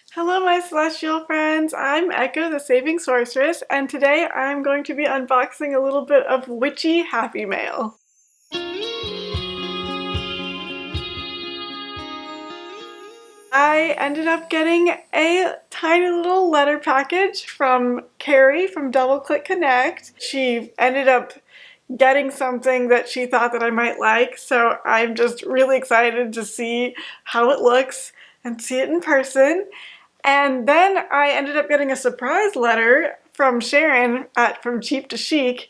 Hello, my celestial friends. I'm Echo, the Saving Sorceress, and today I'm going to be unboxing a little bit of witchy Happy Mail. I ended up getting a tiny little letter package from Carri from DoubleClickConnect. She ended up getting something that she thought that I might like, so I'm just really excited to see how it looks and see it in person. And then I ended up getting a surprise letter from Sharon at From Cheap To Chic,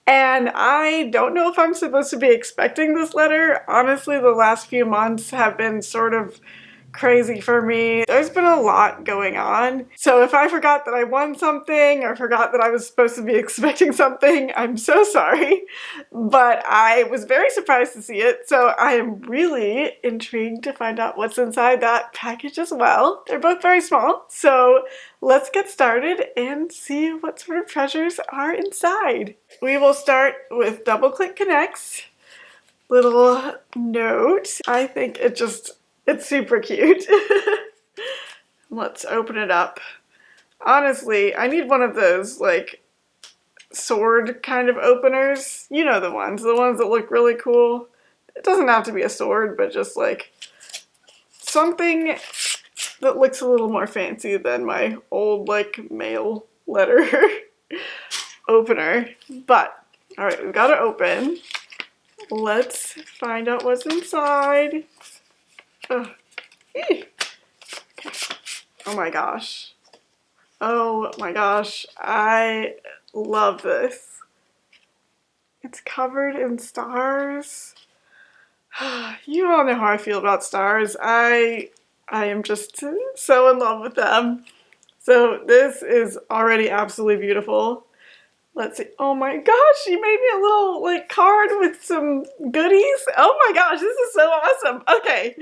and I don't know if I'm supposed to be expecting this letter. Honestly, the last few months have been sort of crazy for me. There's been a lot going on. So if I forgot that I won something or forgot that I was supposed to be expecting something, I'm so sorry. But I was very surprised to see it, so I am really intrigued to find out what's inside that package as well. They're both very small, so let's get started and see what sort of treasures are inside. We will start with Double Click Connect's little note. I think it's super cute. Let's open it up. Honestly, I need one of those, like, sword kind of openers. You know the ones that look really cool. It doesn't have to be a sword, but just, like, something that looks a little more fancy than my old, like, mail letter opener. But, alright, we've got to open. Let's find out what's inside. Oh, oh my gosh. Oh my gosh. I love this. It's covered in stars. You all know how I feel about stars. I am just so in love with them. So this is already absolutely beautiful. Let's see. Oh my gosh, she made me a little like card with some goodies. Oh my gosh, this is so awesome. Okay.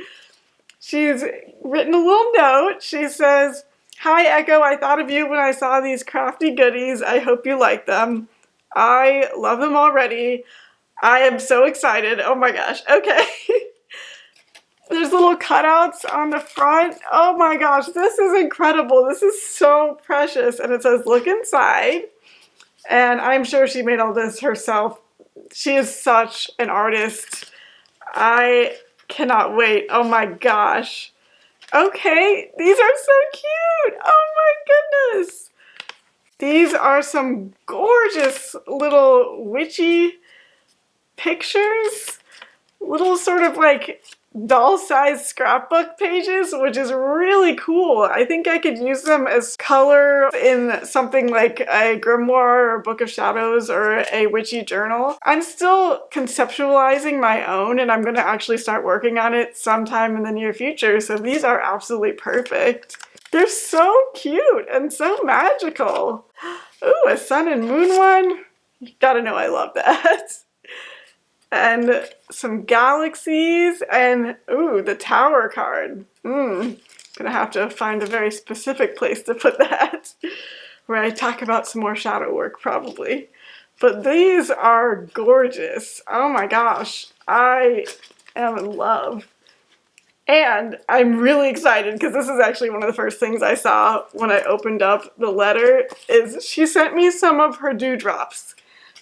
She's written a little note. She says, "Hi Echo, I thought of you when I saw these crafty goodies. I hope you like them. I love them already. I am so excited." Oh my gosh. Okay. There's little cutouts on the front. Oh my gosh, this is incredible. This is so precious. And it says, "Look inside." And I'm sure she made all this herself. She is such an artist. I cannot wait. Oh my gosh. Okay, these are so cute. Oh my goodness. These are some gorgeous little witchy pictures. Little sort of like doll-sized scrapbook pages, which is really cool. I think I could use them as color in something like a grimoire or a book of shadows or a witchy journal. I'm still conceptualizing my own, and I'm going to actually start working on it sometime in the near future, so these are absolutely perfect. They're so cute and so magical. Ooh, a sun and moon one. You gotta know I love that. And some galaxies, and ooh, the tower card. Gonna have to find a very specific place to put that, where I talk about some more shadow work probably. But these are gorgeous. Oh my gosh, I am in love. And I'm really excited because this is actually one of the first things I saw when I opened up the letter, is she sent me some of her dewdrops.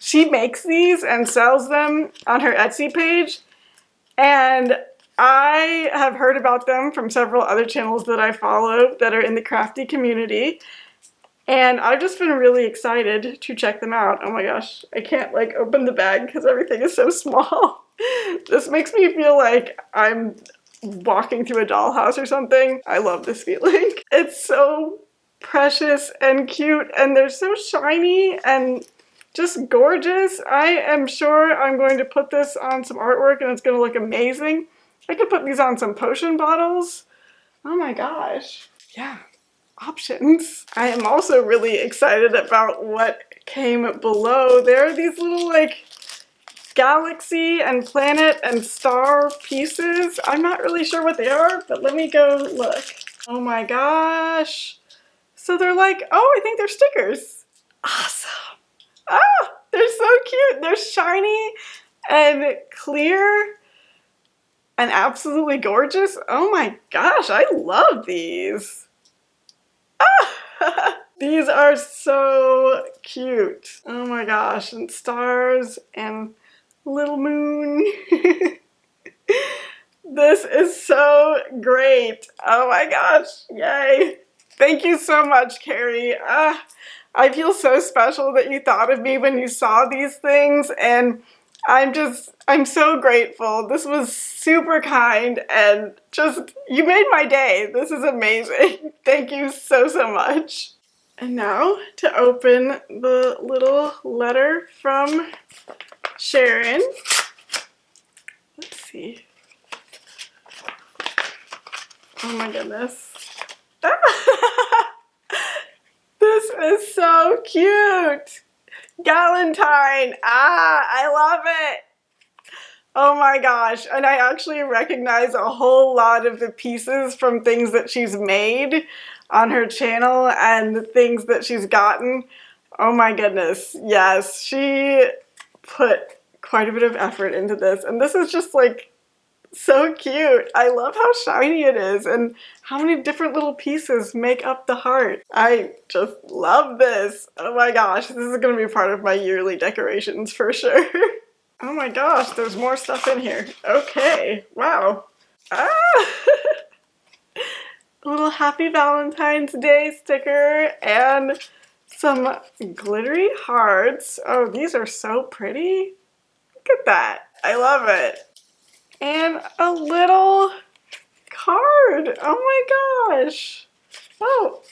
She makes these and sells them on her Etsy page, and I have heard about them from several other channels that I follow that are in the crafty community, and I've just been really excited to check them out. Oh my gosh, I can't like open the bag because everything is so small. This makes me feel like I'm walking through a dollhouse or something. I love this feeling. It's so precious and cute, and they're so shiny and just gorgeous. I am sure I'm going to put this on some artwork and it's going to look amazing. I could put these on some potion bottles. Oh my gosh. Yeah, options. I am also really excited about what came below. There are these little like galaxy and planet and star pieces. I'm not really sure what they are, but let me go look. Oh my gosh. So they're like, oh, I think they're stickers. Awesome. Ah, they're so cute. They're shiny and clear and absolutely gorgeous. Oh my gosh, I love these. These are so cute. Oh my gosh, and stars and little moon. This is so great. Oh my gosh, yay. Thank you so much, Carrie. I feel so special that you thought of me when you saw these things, and I'm so grateful. This was super kind, and just, you made my day. This is amazing. Thank you so, so much. And now to open the little letter from Sharon. Let's see. Oh my goodness. This is so cute. Galentine. I love it. Oh my gosh. And I actually recognize a whole lot of the pieces from things that she's made on her channel and the things that she's gotten. Oh my goodness. Yes, she put quite a bit of effort into this. And this is just like so cute. I love how shiny it is and how many different little pieces make up the heart. I just love this. Oh my gosh, this is going to be part of my yearly decorations for sure. Oh my gosh, there's more stuff in here. Okay, wow. Ah! A little Happy Valentine's Day sticker and some glittery hearts. Oh, these are so pretty. Look at that. I love it. And a little card. Oh my gosh. Oh,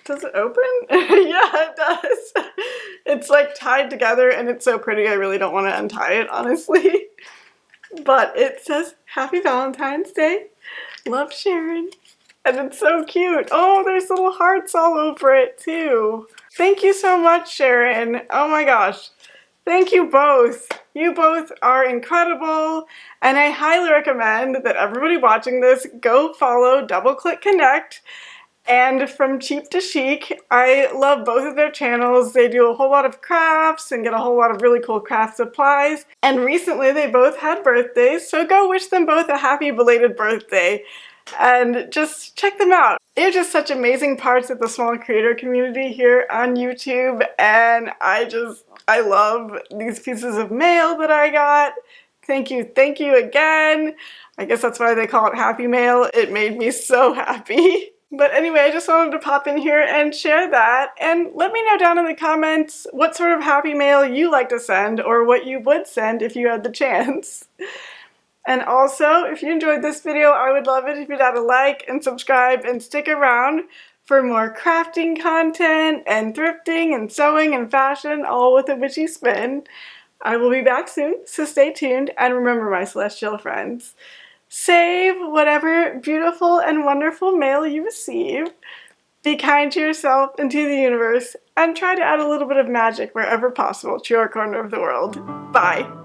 does it open? Yeah, it does. It's like tied together and it's so pretty I really don't want to untie it, honestly. But it says Happy Valentine's Day. Love, Sharon. And it's so cute. Oh, there's little hearts all over it too. Thank you so much, Sharon. Oh my gosh. Thank you both. You both are incredible, and I highly recommend that everybody watching this go follow doubleclickconnect and From Cheap to Chic. I love both of their channels. They do a whole lot of crafts and get a whole lot of really cool craft supplies. And recently they both had birthdays, so go wish them both a happy belated birthday. And just check them out. They're just such amazing parts of the small creator community here on YouTube, and I love these pieces of mail that I got. Thank you again. I guess that's why they call it Happy Mail. It made me so happy. But anyway, I just wanted to pop in here and share that, and let me know down in the comments what sort of happy mail you like to send, or what you would send if you had the chance. And also, if you enjoyed this video, I would love it if you'd add a like and subscribe and stick around for more crafting content and thrifting and sewing and fashion, all with a witchy spin. I will be back soon, so stay tuned, and remember, my celestial friends, save whatever beautiful and wonderful mail you receive, be kind to yourself and to the universe, and try to add a little bit of magic wherever possible to your corner of the world. Bye!